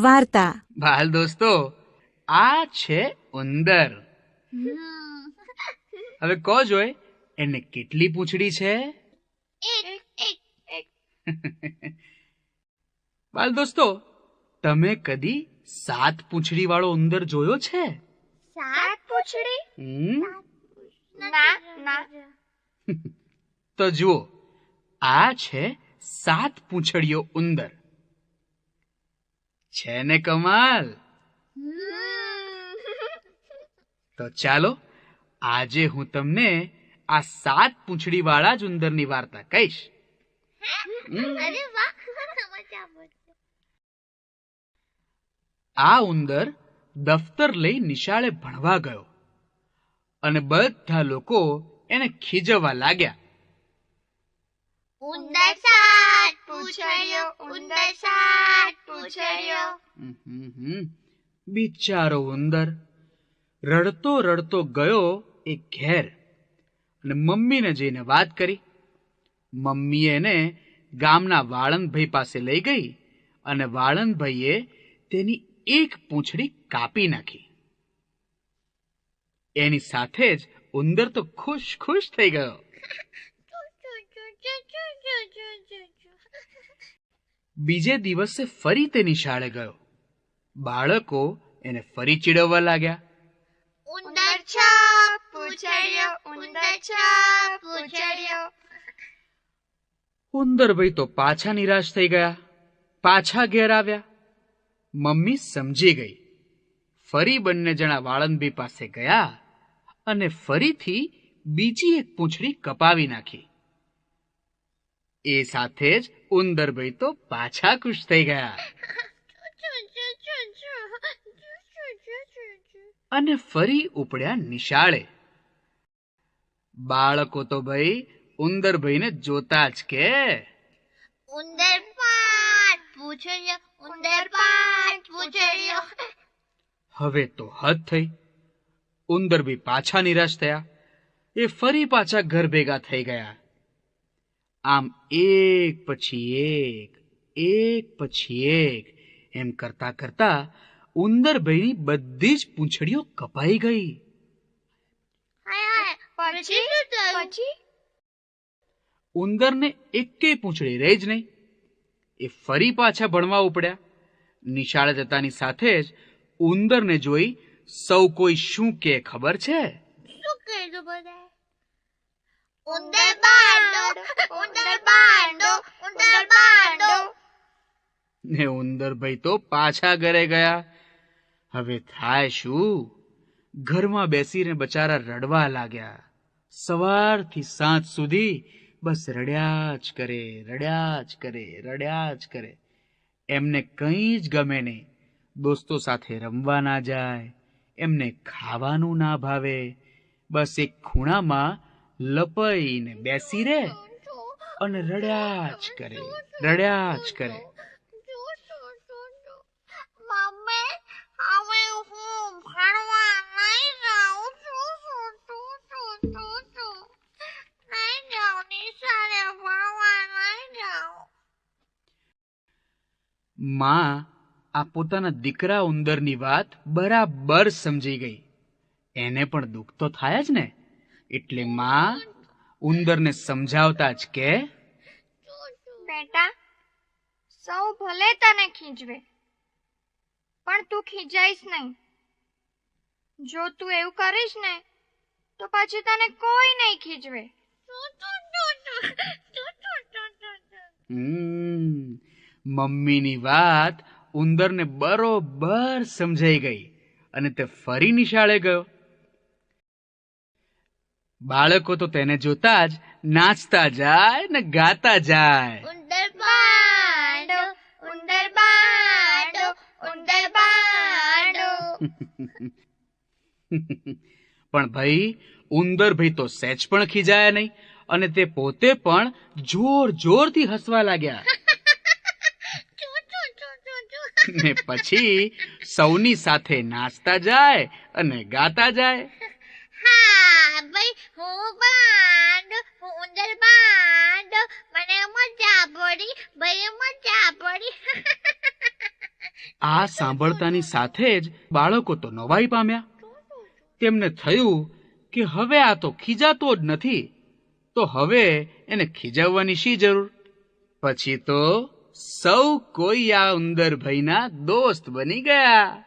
વાર્તા. બાલ દોસ્તો, આ છે ઉંદર. હવે કહો જોય, એને કેટલી પૂંછડી છે? બાલ દોસ્તો, તમે કદી 7 પૂંછડી વાળો ઉંદર જોયો છે? 7 પૂંછડી? ના. તો જુઓ, આ છે 7 પૂંછડીયો ઉંદર. છે ને કમાલ? તો ચાલો, આજે હું તમને આ 7 પૂંછડી વાળા જ ઉંદરની વાર્તા કહીશ. અરે વાહ, મજા પડશે. આ ઉંદર દફતર લઈ નિશાળે ભણવા ગયો અને બધા લોકો એને ખીજવવા લાગ્યા. ઉંદર 7 પૂંછડીઓ, ઉંદર 7 પૂંછડીઓ. બિચારો ઉંદર રડતો રડતો ગયો એ ઘેર અને મમ્મીને જઈને વાત કરી. મમ્મીએ એને ગામના વાળંદભાઈ પાસે લઈ ગઈ અને વાળંદભાઈએ તેની એક પૂંછડી કાપી નાખી. એની સાથે જ ઉંદર તો ખુશ થઈ ગયો. બીજે દિવસે ફરી તે નિશાળે ગયો. બાળકો એને ફરી ચીડવવા લાગ્યા. ઉંદર 6 પૂંછડીઓ, ઉંદર 6 પૂંછડીઓ. ઉંદરભાઈ તો પાછા નિરાશ થઈ ગયા. પાછા ઘેર આવ્યા. મમ્મી સમજી ગઈ. ફરી બંને જણા વાળંદભાઈ પાસે ગયા અને ફરીથી બીજી એક પૂંછડી કપાવી નાખી. એ સાથે જ ઉંદરભાઈ તો પાછા ખુશ થઈ ગયા અને ફરી ઉપડ્યા નિશાળે. બાળકો તો ભાઈ ઉંદરભાઈને જોતા જ કે ઉંદર 5 પૂંછડીઓ, ઉંદર 5 પૂંછડીઓ. હવે તો હદ થઈ. ઉંદરભાઈ પાછા નિરાશ થયા. એ ફરી પાછા ઘર ભેગા થઈ ગયા. આમ એક પછી એક એમ કરતા કરતા ઉંદરભાઈની બધી જ પૂંછડીઓ કપાઈ ગઈ. પછી ઉંદરને એકેય પૂંછડી રહી જ નહીં. એ ફરી પાછા ભણવા ઉપડ્યા. નિશાળે જતાની સાથે જ ઉંદરને જોઈ સૌ કોઈ શું કે ખબર છે? શું કીધું બધાએ? ઉંદર બાંડો, ઉંદર બાંડો, ઉંદર બાંડો. ને ઉંદરભાઈ તો પાછા ઘરે ગયા. હવે થાય શું? ઘરમાં બેસીને બચારા રડવા લાગ્યા. સવારથી સાંજ સુધી બસ રડ્યા જ કરે. એમને કંઈ જ ગમે નહીં. દોસ્તો સાથે રમવા ના જાય, એમને ખાવાનું ના ભાવે. બસ એક ખૂણામાં લપાઈને બેસી રહે અને રડ્યા જ કરે. મમ્મી, હવે હું ભણવા નહીં જાઉં છું. નહીં જાઉં, નિશાળે ભણવા નહીં જાઉં. માં આ પોતાના દીકરા ઉંદરની વાત બરાબર સમજી ગઈ. એને પણ દુઃખ તો થાય જ ને. એટલે માં ઉંદરને સમજાવતા જ કે બેટા, સૌ ભલે તને ખીજવે, પણ તું ખીજાઈશ નહીં. જો તું એવું કરીશ ને તો પછી તને કોઈ નહીં ખીજવે. મમ્મીની વાત ઉંદરને બરોબર સમજાઈ ગઈ અને તે ફરી નિશાળે ગયો. બાળકો તો તેને જોતા જ નાચતા જાય ને ગાતા જાય. ઉંદર બાંડો, ઉંદર બાંડો, ઉંદર બાંડો. પણ ભાઈ ઉંદરભાઈ તો સહેજ પણ ખીજાયા નહીં અને તે પોતે પણ જોરથી હસવા લાગ્યા. ને પછી સૌની સાથે નાચતા જાય અને ગાતા જાય. હા ભાઈ, હું બાંડો, હું ઉંદર બાંડો. મને મજા પડી ભાઈ, મજા પડી. આ સાંભળતાની સાથે જ બાળકો તો નવાઈ પામ્યા. તેમને થયું કે હવે આ તો ખીજાતો જ નથી, તો હવે એને ખીજાવવાની શી જરૂર. પછી તો સૌ કોઈ આ ઉંદરભાઈના દોસ્ત બની ગયા.